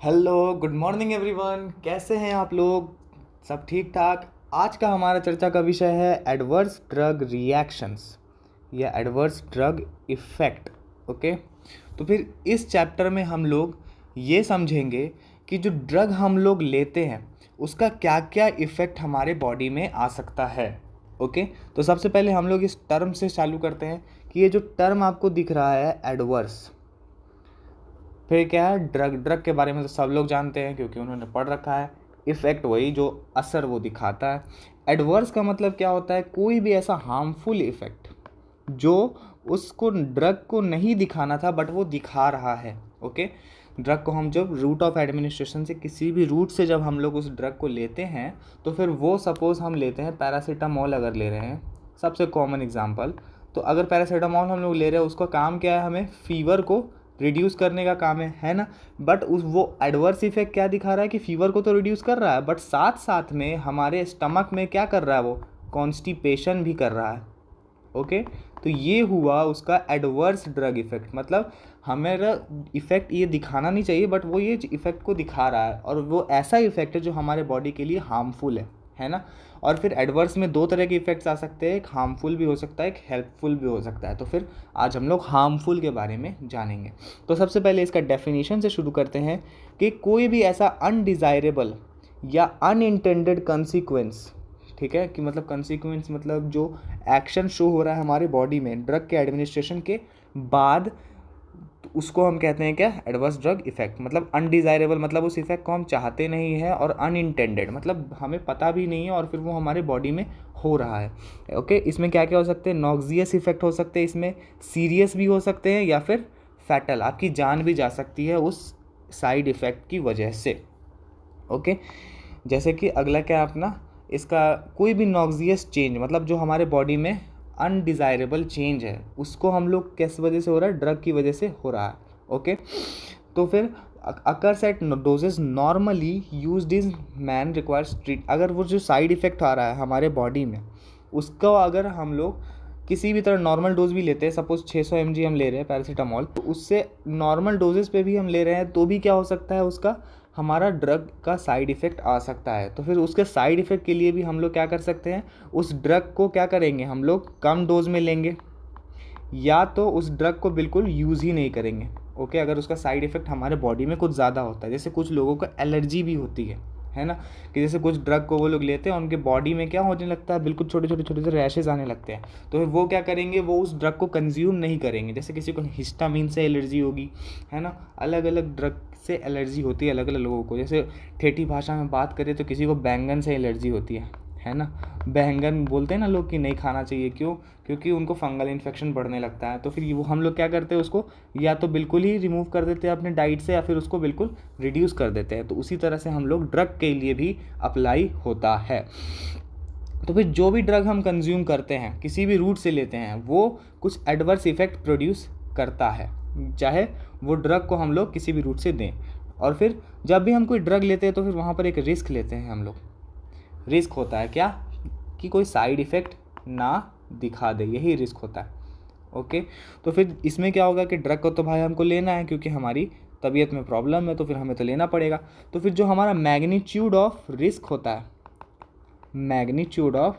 Hello, good morning everyone. कैसे हैं आप लोग? सब ठीक ठाक। आज का हमारा चर्चा का विषय है एडवर्स ड्रग रिएक्शंस या एडवर्स ड्रग इफ़ेक्ट। ओके, तो फिर इस चैप्टर में हम लोग ये समझेंगे कि जो ड्रग हम लोग लेते हैं उसका क्या क्या इफ़ेक्ट हमारे बॉडी में आ सकता है। ओके, तो सबसे पहले हम लोग इस टर्म से चालू करते हैं कि ये जो टर्म आपको दिख रहा है एडवर्स, फिर क्या है ड्रग। ड्रग के बारे में तो सब लोग जानते हैं क्योंकि उन्होंने पढ़ रखा है। इफ़ेक्ट वही जो असर वो दिखाता है। एडवर्स का मतलब क्या होता है? कोई भी ऐसा हार्मफुल इफ़ेक्ट जो उसको ड्रग को नहीं दिखाना था बट वो दिखा रहा है। ओके, ड्रग को हम जब रूट ऑफ एडमिनिस्ट्रेशन से किसी भी रूट से जब हम लोग उस ड्रग को लेते हैं तो फिर वो सपोज़ हम लेते हैं पैरासीटामोल अगर ले रहे हैं, सबसे कॉमन एग्जांपल। तो अगर पैरासीटामोल हम लोग ले रहे हैं उसका काम क्या है? हमें फीवर को रिड्यूस करने का काम है ना। बट उस वो एडवर्स इफेक्ट क्या दिखा रहा है कि फीवर को तो रिड्यूस कर रहा है बट साथ साथ में हमारे स्टमक में क्या कर रहा है? वो कॉन्स्टिपेशन भी कर रहा है। ओके, तो ये हुआ उसका एडवर्स ड्रग इफेक्ट। मतलब हमारा इफेक्ट ये दिखाना नहीं चाहिए बट वो ये इफेक्ट को दिखा रहा है और वो ऐसा इफेक्ट है जो हमारे बॉडी के लिए हार्मफुल है ना। और फिर एडवर्स में दो तरह के इफेक्ट्स आ सकते हैं, एक हार्मफुल भी हो सकता है, एक हेल्पफुल भी हो सकता है। तो फिर आज हम लोग हार्मफुल के बारे में जानेंगे। तो सबसे पहले इसका डेफिनेशन से शुरू करते हैं कि कोई भी ऐसा अनडिज़ायरेबल या अनइंटेंडेड कंसिक्वेंस, ठीक है, कि मतलब कंसिक्वेंस मतलब जो एक्शन शो हो रहा है हमारे बॉडी में ड्रग के एडमिनिस्ट्रेशन के बाद, तो उसको हम कहते हैं क्या? Adverse drug effect. मतलब अनडिज़ायरेबल मतलब उस इफेक्ट को हम चाहते नहीं है, और अनइंटेंडेड मतलब हमें पता भी नहीं है और फिर वो हमारे बॉडी में हो रहा है। ओके, इसमें क्या क्या हो सकते हैं? नॉक्सियस इफेक्ट हो सकते हैं, इसमें सीरियस भी हो सकते हैं या फिर फैटल, आपकी जान भी जा सकती है उस साइड इफ़ेक्ट की वजह से। ओके, जैसे कि अगला क्या है अपना, इसका कोई भी नॉक्सियस चेंज मतलब जो हमारे बॉडी में अनडिज़ायरेबल चेंज है उसको हम लोग किस वजह से हो रहा है? ड्रग की वजह से हो रहा है। ओके, तो फिर occurs at doses normally used is man requires treat. अगर वो जो साइड इफ़ेक्ट आ रहा है हमारे बॉडी में उसको अगर हम लोग किसी भी तरह नॉर्मल डोज भी लेते हैं, सपोज 600 mg हम ले रहे हैं पैरासीटामोल, तो उससे नॉर्मल डोजेस पे भी हम ले रहे हैं तो भी क्या हो सकता है? उसका हमारा ड्रग का साइड इफ़ेक्ट आ सकता है। तो फिर उसके साइड इफ़ेक्ट के लिए भी हम लोग क्या कर सकते हैं? उस ड्रग को क्या करेंगे? हम लोग कम डोज में लेंगे या तो उस ड्रग को बिल्कुल यूज़ ही नहीं करेंगे। ओके, अगर उसका साइड इफ़ेक्ट हमारे बॉडी में कुछ ज़्यादा होता है, जैसे कुछ लोगों को एलर्जी भी होती है ना, कि जैसे कुछ ड्रग को वो लोग लेते हैं उनके बॉडी में क्या होने लगता है? बिल्कुल छोटे छोटे छोटे से रैशेज़ आने लगते हैं। तो फिर वो क्या करेंगे? वो उस ड्रग को कंज्यूम नहीं करेंगे। जैसे किसी को हिस्टामिन से एलर्जी होगी, है ना, अलग अलग ड्रग से एलर्जी होती है अलग अलग लोगों को। जैसे ठेठी भाषा में बात करें तो किसी को बैंगन से एलर्जी होती है ना। बैंगन बोलते हैं ना लोग कि नहीं खाना चाहिए, क्यों? क्योंकि उनको फंगल इन्फेक्शन बढ़ने लगता है। तो फिर वो हम लोग क्या करते हैं? उसको या तो बिल्कुल ही रिमूव कर देते हैं अपने डाइट से या फिर उसको बिल्कुल रिड्यूस कर देते हैं। तो उसी तरह से हम लोग ड्रग के लिए भी अप्लाई होता है। तो फिर जो भी ड्रग हम कंज्यूम करते हैं किसी भी रूट से लेते हैं वो कुछ एडवर्स इफेक्ट प्रोड्यूस करता है, चाहे वो ड्रग को हम लोग किसी भी रूट से दें। और फिर जब भी हम कोई ड्रग लेते हैं तो फिर वहाँ पर एक रिस्क लेते हैं हम लोग। रिस्क होता है क्या? कि कोई साइड इफ़ेक्ट ना दिखा दे, यही रिस्क होता है। ओके, तो फिर इसमें क्या होगा कि ड्रग को तो भाई हमको लेना है क्योंकि हमारी तबीयत में प्रॉब्लम है तो फिर हमें तो लेना पड़ेगा। तो फिर जो हमारा मैग्नीट्यूड ऑफ रिस्क होता है, मैग्नीट्यूड ऑफ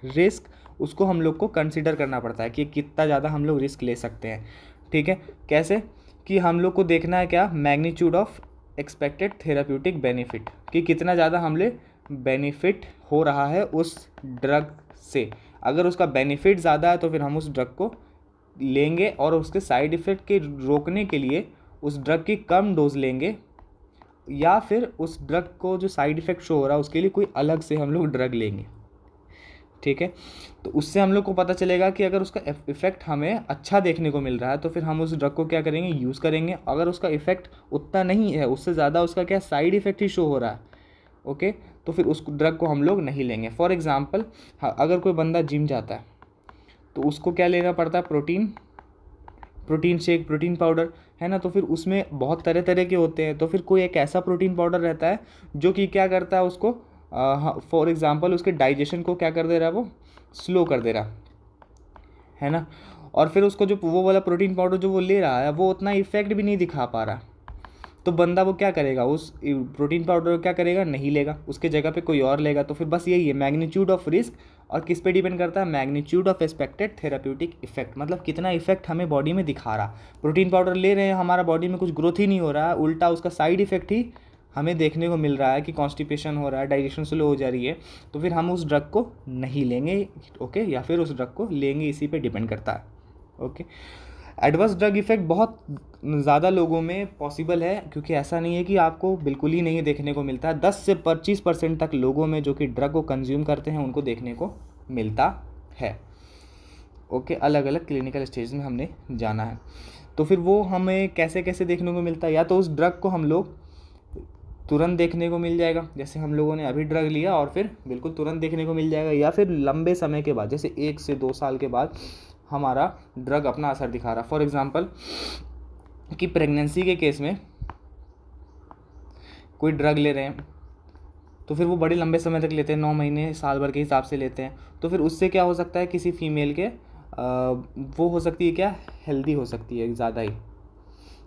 रिस्क, उसको हम लोग को कंसिडर करना पड़ता है कि कितना ज़्यादा हम लोग रिस्क ले सकते हैं। ठीक है, कैसे? कि हम लोग को देखना है क्या? Magnitude of expected therapeutic benefit, कि कितना ज़्यादा हमले बेनिफिट हो रहा है उस ड्रग से। अगर उसका बेनिफिट ज़्यादा है तो फिर हम उस ड्रग को लेंगे और उसके साइड इफ़ेक्ट के रोकने के लिए उस ड्रग की कम डोज लेंगे, या फिर उस ड्रग को जो साइड इफ़ेक्ट शो हो रहा है उसके लिए कोई अलग से हम लोग ड्रग लेंगे। ठीक है, तो उससे हम लोग को पता चलेगा कि अगर उसका इफ़ेक्ट हमें अच्छा देखने को मिल रहा है तो फिर हम उस ड्रग को क्या करेंगे? यूज़ करेंगे। अगर उसका इफ़ेक्ट उतना नहीं है, उससे ज़्यादा उसका क्या साइड इफ़ेक्ट ही शो हो रहा है, ओके, तो फिर उस ड्रग को हम लोग नहीं लेंगे। फॉर एग्ज़ाम्पल, हाँ, अगर कोई बंदा जिम जाता है तो उसको क्या लेना पड़ता है? प्रोटीन शेक, प्रोटीन पाउडर, है ना। तो फिर उसमें बहुत तरह तरह के होते हैं। तो फिर कोई एक ऐसा प्रोटीन पाउडर रहता है जो कि क्या करता है? उसको फॉर एग्ज़ाम्पल उसके डाइजेशन को क्या कर दे रहा है? वो स्लो कर दे रहा है ना। और फिर उसको जो वो वाला प्रोटीन पाउडर जो वो ले रहा है वो उतना इफेक्ट भी नहीं दिखा पा रहा, तो बंदा वो क्या करेगा, उस प्रोटीन पाउडर को क्या करेगा, नहीं लेगा, उसके जगह पे कोई और लेगा। तो फिर बस यही है, मैग्नीट्यूड ऑफ रिस्क। और किस पे डिपेंड करता है, magnitude of expected therapeutic effect, मतलब कितना इफेक्ट हमें बॉडी में दिखा रहा। प्रोटीन पाउडर ले रहे हैं, हमारा बॉडी में कुछ ग्रोथ ही नहीं हो रहा है, उल्टा उसका साइड इफेक्ट ही हमें देखने को मिल रहा है कि कॉन्स्टिपेशन हो रहा है, डाइजेशन स्लो हो जा रही है, तो फिर हम उस ड्रग को नहीं लेंगे। ओके, या फिर उस ड्रग को लेंगे, इसी पे डिपेंड करता है। ओके, एडवर्स ड्रग इफेक्ट बहुत ज़्यादा लोगों में पॉसिबल है, क्योंकि ऐसा नहीं है कि आपको बिल्कुल ही नहीं देखने को मिलता है। 10 से 25% तक लोगों में जो कि ड्रग को कंज्यूम करते हैं उनको देखने को मिलता है। ओके, अलग अलग क्लिनिकल स्टेज में हमने जाना है। तो फिर वो हमें कैसे कैसे देखने को मिलता है, या तो उस ड्रग को हम लोग तुरंत देखने को मिल जाएगा, जैसे हम लोगों ने अभी ड्रग लिया और फिर बिल्कुल तुरंत देखने को मिल जाएगा, या फिर लंबे समय के बाद, जैसे 1 से 2 साल के बाद हमारा ड्रग अपना असर दिखा रहा। फॉर एग्जांपल कि प्रेगनेंसी के केस में कोई ड्रग ले रहे हैं तो फिर वो बड़े लंबे समय तक लेते हैं, 9 महीने साल भर के हिसाब से लेते हैं। तो फिर उससे क्या हो सकता है, किसी फीमेल के वो हो सकती है क्या, हेल्दी हो सकती है ज़्यादा ही,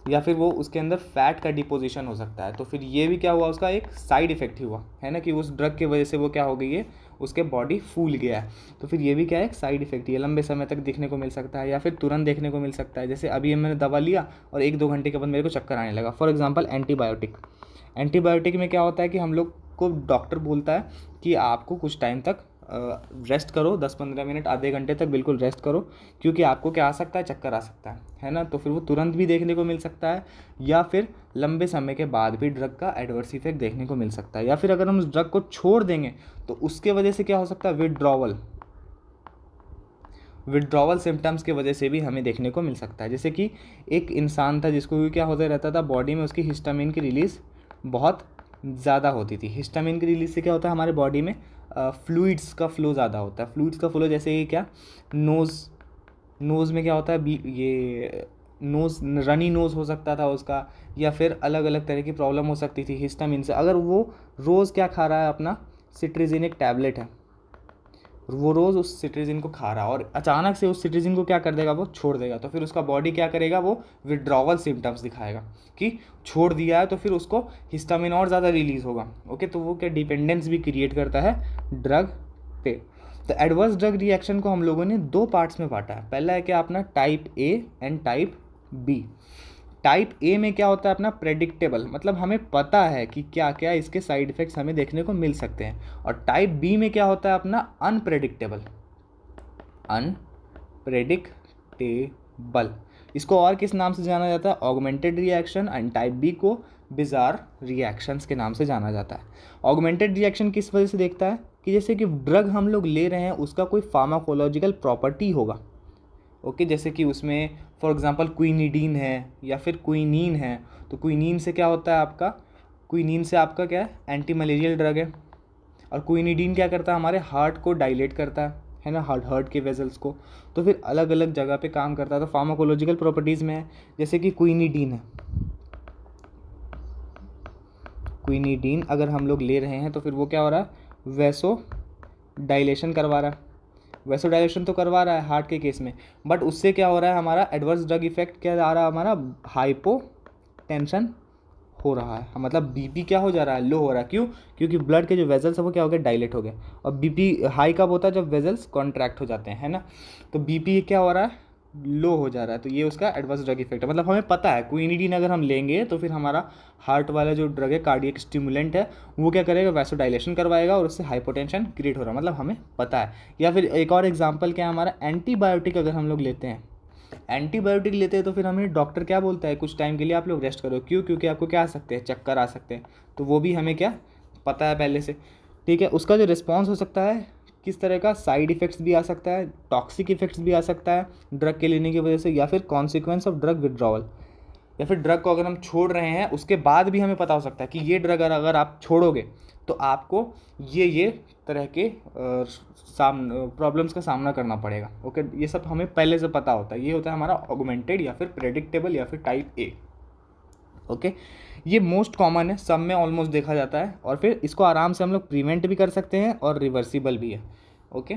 या फिर वो उसके अंदर फैट का डिपोजिशन हो सकता है। तो फिर ये भी क्या हुआ, उसका एक साइड इफेक्ट ही हुआ है ना, कि उस ड्रग की वजह से वो क्या हो गई है, उसके बॉडी फूल गया है। तो फिर ये भी क्या है, एक साइड इफेक्ट, ये लंबे समय तक देखने को मिल सकता है, या फिर तुरंत देखने को मिल सकता है। जैसे अभी मैंने दवा लिया और 1-2 घंटे के बाद मेरे को चक्कर आने लगा। फॉर एग्जाम्पल एंटीबायोटिक में क्या होता है कि हम लोग को डॉक्टर बोलता है कि आपको कुछ टाइम तक रेस्ट करो, 10-15 मिनट, आधे घंटे तक बिल्कुल रेस्ट करो, क्योंकि आपको क्या आ सकता है, चक्कर आ सकता है ना। तो फिर वो तुरंत भी देखने को मिल सकता है, या फिर लंबे समय के बाद भी ड्रग का एडवर्स इफेक्ट देखने को मिल सकता है। या फिर अगर हम उस ड्रग को छोड़ देंगे तो उसके वजह से क्या हो सकता है, विड्रॉवल सिम्टम्स की वजह से भी हमें देखने को मिल सकता है। जैसे कि एक इंसान था जिसको भी क्या होता रहता था, बॉडी में उसकी हिस्टामिन की रिलीज़ बहुत ज़्यादा होती थी। हिस्टामिन की रिलीज से क्या होता है, हमारे बॉडी में फ्लूइड्स का फ्लो ज़्यादा होता है। फ्लूइड्स का फ्लो जैसे कि क्या, नोज़ में क्या होता है, ये नोज़ रनी नोज़ हो सकता था उसका, या फिर अलग अलग तरह की प्रॉब्लम हो सकती थी हिस्टामिन से। अगर वो रोज़ क्या खा रहा है, अपना सिट्रिजिन एक टैबलेट है, वो रोज़ उस सिट्रिजिन को खा रहा है और अचानक से उस सिट्रिजिन को क्या कर देगा, वो छोड़ देगा, तो फिर उसका बॉडी क्या करेगा, वो विड्रॉवल सिम्टम्स दिखाएगा कि छोड़ दिया है, तो फिर उसको हिस्टामिन और ज़्यादा रिलीज़ होगा। ओके, तो वो क्या डिपेंडेंस भी क्रिएट करता है ड्रग पे। तो एडवर्स ड्रग रिएक्शन को हम लोगों ने 2 पार्ट्स में बांटा है। पहला है क्या अपना type A and type B. Type A में क्या होता है अपना प्रेडिक्टेबल, मतलब हमें पता है कि क्या क्या इसके साइड इफ़ेक्ट्स हमें देखने को मिल सकते हैं। और टाइप बी में क्या होता है अपना अनप्रेडिक्टेबल। इसको और किस नाम से जाना जाता है, augmented reaction. And type B को बिजार रिएक्शंस के नाम से जाना जाता है। ऑगमेंटेड रिएक्शन किस वजह से देखता है कि जैसे कि ड्रग हम लोग ले रहे हैं उसका कोई फार्माकोलॉजिकल प्रॉपर्टी होगा। ओके, जैसे कि उसमें फॉर एग्जांपल क्विनिडीन है या फिर क्विनीन है। तो क्विनीन से क्या होता है आपका, क्विनीन से आपका क्या है, एंटी मलेरियल ड्रग है। और क्विनिडीन क्या करता है, हमारे हार्ट को डायलेट करता है ना, हार्ट के वेजल्स को। तो फिर अलग अलग जगह पे काम करता है। तो फार्माकोलॉजिकल प्रॉपर्टीज़ में है, जैसे कि क्विनिडीन है, क्विनिडीन अगर हम लोग ले रहे हैं तो फिर वो क्या हो रहा है, वैसो डायलेशन करवा रहा है। वैसो डायलेशन तो करवा रहा है हार्ट के केस में, बट उससे क्या हो रहा है, हमारा एडवर्स ड्रग इफेक्ट क्या आ रहा है, हमारा हाइपोटेंशन हो रहा है, मतलब बीपी क्या हो जा रहा है, लो हो रहा है। क्यों, क्योंकि ब्लड के जो वेजल्स है वो क्या हो गया, डायलेट हो गए। और बीपी हाई कब होता है, जब वेजल्स कॉन्ट्रैक्ट हो जाते हैं, है ना। तो बीपी क्या हो रहा है, लो हो जा रहा है। तो ये उसका एडवर्स ड्रग इफेक्ट है। मतलब हमें पता है क्विनिडीन अगर हम लेंगे तो फिर हमारा हार्ट वाला जो ड्रग है, कार्डियक स्टिमुलेंट है, वो क्या करेगा, वैसोडाइलेशन करवाएगा और उससे हाइपोटेंशन क्रिएट हो रहा है, मतलब हमें पता है। या फिर एक और एग्जांपल क्या है, हमारा एंटीबायोटिक अगर हम लोग लेते हैं, एंटीबायोटिक लेते हैं तो फिर हमें डॉक्टर क्या बोलता है, कुछ टाइम के लिए आप लोग रेस्ट करो। क्यों, क्योंकि आपको क्या आ सकते हैं, चक्कर आ सकते हैं। तो वो भी हमें क्या पता है पहले से, ठीक है। उसका जो रिस्पॉन्स हो सकता है, किस तरह का, साइड इफ़ेक्ट्स भी आ सकता है, टॉक्सिक इफेक्ट्स भी आ सकता है ड्रग के लेने की वजह से, या फिर कॉन्सिक्वेंस ऑफ ड्रग विड्रॉवल। या फिर ड्रग को अगर हम छोड़ रहे हैं उसके बाद भी हमें पता हो सकता है कि ये ड्रग अगर आप छोड़ोगे तो आपको ये तरह के प्रॉब्लम्स का सामना करना पड़ेगा। ओके, ये सब हमें पहले से पता होता है। ये होता है हमारा ऑगमेंटेड या फिर प्रेडिक्टेबल या फिर टाइप ए। ओके, ये मोस्ट कॉमन है, सब में ऑलमोस्ट देखा जाता है, और फिर इसको आराम से हम लोग प्रिवेंट भी कर सकते हैं और रिवर्सिबल भी है। ओके,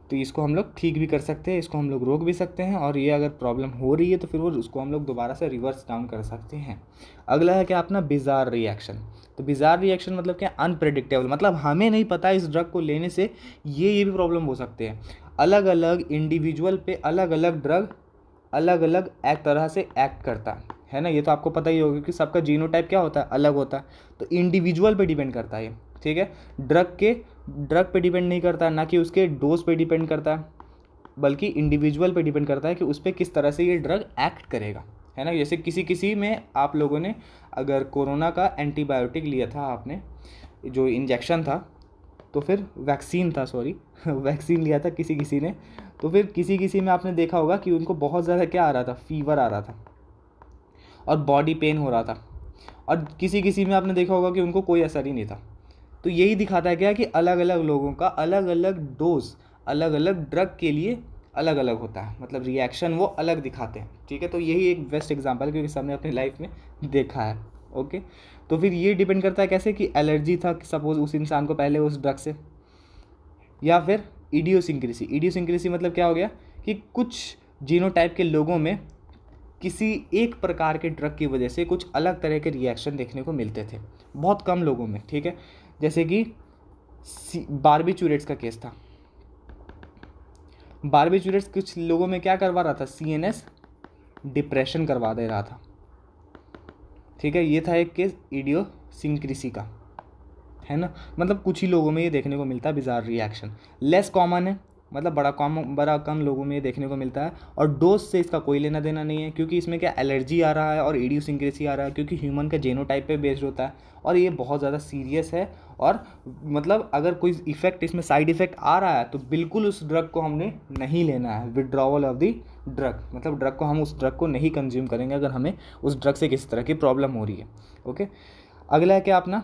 तो इसको हम लोग ठीक भी कर सकते हैं, इसको हम लोग रोक भी सकते हैं, और ये अगर प्रॉब्लम हो रही है तो फिर वो उसको हम लोग दोबारा से रिवर्स डाउन कर सकते हैं। अगला है क्या अपना बिजार रिएक्शन। तो बिजार रिएक्शन मतलब क्या, अनप्रेडिक्टेबल, मतलब हमें नहीं पता इस ड्रग को लेने से ये भी प्रॉब्लम हो सकते हैं। अलग अलग इंडिविजुअल पे अलग अलग ड्रग अलग अलग एक तरह से एक्ट करता है ना। ये तो आपको पता ही होगा कि सबका जीनोटाइप क्या होता है, अलग होता है। तो इंडिविजुअल पे डिपेंड करता है ये, ठीक है। ड्रग पे डिपेंड नहीं करता, ना कि उसके डोज पे डिपेंड करता है, बल्कि इंडिविजुअल पे डिपेंड करता है कि उस पर किस तरह से ये ड्रग एक्ट करेगा, है ना। जैसे किसी में आप लोगों ने अगर कोरोना का एंटीबायोटिक लिया था आपने, जो इंजेक्शन था, तो फिर वैक्सीन था, सॉरी वैक्सीन लिया था किसी ने, तो फिर किसी में आपने देखा होगा कि उनको बहुत ज़्यादा क्या आ रहा था, फीवर आ रहा था और बॉडी पेन हो रहा था, और किसी में आपने देखा होगा कि उनको कोई असर ही नहीं था। तो यही दिखाता है क्या कि अलग अलग लोगों का अलग अलग डोज अलग अलग ड्रग के लिए अलग अलग होता है, मतलब रिएक्शन वो अलग दिखाते हैं, ठीक है। तो यही एक बेस्ट एग्जांपल है क्योंकि सबने अपनी लाइफ में देखा है, ओके। तो फिर ये डिपेंड करता है कैसे, कि एलर्जी था सपोज उस इंसान को पहले उस ड्रग से, या फिर इडियोसिंक्रेसी मतलब क्या हो गया कि कुछ जीनोटाइप के लोगों में किसी एक प्रकार के ड्रग की वजह से कुछ अलग तरह के रिएक्शन देखने को मिलते थे, बहुत कम लोगों में, ठीक है। जैसे कि बार्बिचूरेट्स का केस था। बार्बिचूरेट्स कुछ लोगों में क्या करवा रहा था, CNS डिप्रेशन करवा दे रहा था, ठीक है। ये था एक केस इडियोसिंक्रेसी का, है ना। मतलब कुछ ही लोगों में ये देखने को मिलता है बिजार रिएक्शन, लेस कॉमन है, मतलब बड़ा कम लोगों में ये देखने को मिलता है। और डोज से इसका कोई लेना देना नहीं है, क्योंकि इसमें क्या एलर्जी आ रहा है और इडियोसिंक्रेसी आ रहा है, क्योंकि ह्यूमन का जीनोटाइप पे बेस्ड होता है, और ये बहुत ज़्यादा सीरियस है। और मतलब अगर कोई इफेक्ट इसमें साइड इफेक्ट आ रहा है तो बिल्कुल उस ड्रग को हमने नहीं लेना है, विड्रॉवल ऑफ द ड्रग, मतलब ड्रग को हम उस ड्रग को नहीं कंज्यूम करेंगे अगर हमें उस ड्रग से किसी तरह की प्रॉब्लम हो रही है, ओके। अगला है क्या अपना,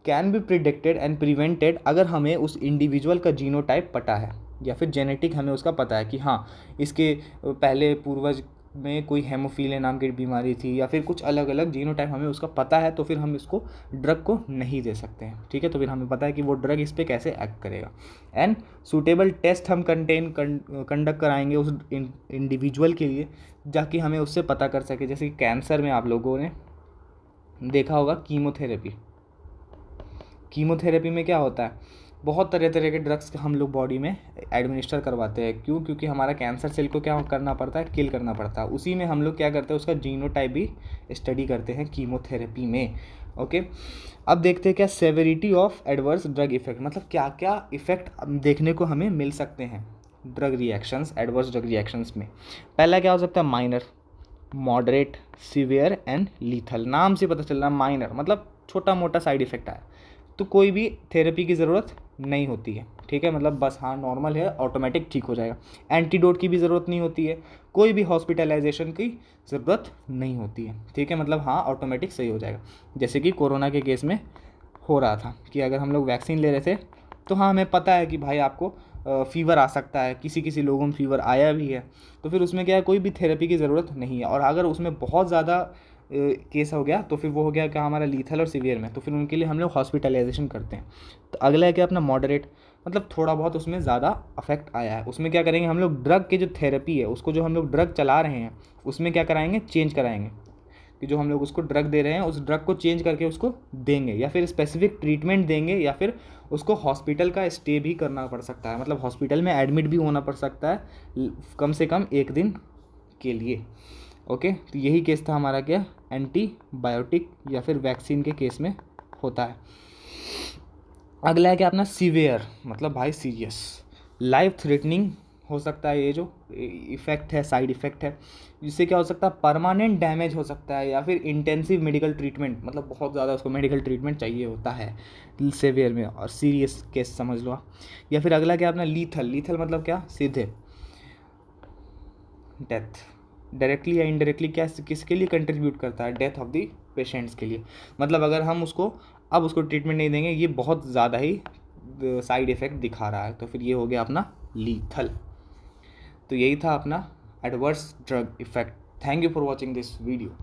can be predicted and prevented, अगर हमें उस इंडिविजुअल का जीनोटाइप पता है या फिर जेनेटिक हमें उसका पता है कि हाँ इसके पहले पूर्वज में कोई हेमोफीलिया नाम की बीमारी थी, या फिर कुछ अलग अलग जीनोटाइप हमें उसका पता है, तो फिर हम इसको ड्रग को नहीं दे सकते हैं, ठीक है। तो फिर हमें पता है कि वो ड्रग इस पर कैसे एक्ट करेगा। एंड सूटेबल टेस्ट हम कंडक्ट कराएंगे उस इंडिविजुअल के लिए, जाकि हमें उससे पता कर सके। जैसे कि कैंसर में आप लोगों ने देखा होगा कीमोथेरेपी में क्या होता है, बहुत तरह तरह के ड्रग्स हम लोग बॉडी में एडमिनिस्टर करवाते हैं। क्यों? क्योंकि हमारा कैंसर सेल को क्या करना पड़ता है, किल करना पड़ता है। उसी में हम लोग क्या करते हैं, उसका जीनोटाइप भी स्टडी करते हैं कीमोथेरेपी में, ओके। अब देखते हैं क्या severity of adverse drug effect, मतलब क्या क्या इफेक्ट देखने को हमें मिल सकते हैं drug reactions, adverse drug reactions में। पहला क्या हो सकता है, minor, moderate, severe and lethal. नाम से पता चल रहा है माइनर मतलब छोटा मोटा साइड इफेक्ट आया तो कोई भी थेरेपी की ज़रूरत नहीं होती है, ठीक है। मतलब बस हाँ नॉर्मल है, ऑटोमेटिक ठीक हो जाएगा। एंटीडोट की भी ज़रूरत नहीं होती है, कोई भी हॉस्पिटलाइजेशन की ज़रूरत नहीं होती है, ठीक है। मतलब हाँ ऑटोमेटिक सही हो जाएगा। जैसे कि कोरोना के केस में हो रहा था कि अगर हम लोग वैक्सीन ले रहे थे तो हाँ हमें पता है कि भाई आपको फ़ीवर आ सकता है, किसी लोगों में फ़ीवर आया भी है, तो फिर उसमें क्या है, कोई भी थेरेपी की ज़रूरत नहीं है। और अगर उसमें बहुत ज़्यादा केस हो गया तो फिर वो हो गया क्या हमारा लीथल और सीवियर में, तो फिर उनके लिए हम लोग हॉस्पिटलाइजेशन करते हैं। तो अगला है क्या अपना मॉडरेट, मतलब थोड़ा बहुत उसमें ज़्यादा अफेक्ट आया है, उसमें क्या करेंगे हम लोग, ड्रग की जो थेरेपी है उसको, जो हम लोग ड्रग चला रहे हैं उसमें क्या कराएंगे, चेंज कराएंगे, कि जो हम लोग उसको ड्रग दे रहे हैं उस ड्रग को चेंज करके उसको देंगे, या फिर स्पेसिफिक ट्रीटमेंट देंगे, या फिर उसको हॉस्पिटल का स्टे भी करना पड़ सकता है, मतलब हॉस्पिटल में एडमिट भी होना पड़ सकता है कम से कम 1 दिन के लिए, ओके। तो यही केस था हमारा क्या, एंटीबायोटिक या फिर वैक्सीन के केस में होता है। अगला है क्या अपना सीवियर, मतलब भाई सीरियस, लाइफ थ्रेटनिंग हो सकता है, ये जो इफेक्ट है, साइड इफेक्ट है, जिससे क्या हो सकता है, परमानेंट डैमेज हो सकता है, या फिर इंटेंसिव मेडिकल ट्रीटमेंट, मतलब बहुत ज़्यादा उसको मेडिकल ट्रीटमेंट चाहिए होता है सीवियर में, और सीरियस केस समझ लो। या फिर अगला क्या अपना लीथल मतलब क्या, सीधे डेथ, डायरेक्टली या इनडायरेक्टली क्या किसके लिए कंट्रीब्यूट करता है, डेथ ऑफ द पेशेंट्स के लिए। मतलब अगर हम उसको अब उसको ट्रीटमेंट नहीं देंगे, ये बहुत ज़्यादा ही साइड इफ़ेक्ट दिखा रहा है, तो फिर ये हो गया अपना लीथल। तो यही था अपना adverse drug effect. Thank you for watching this video.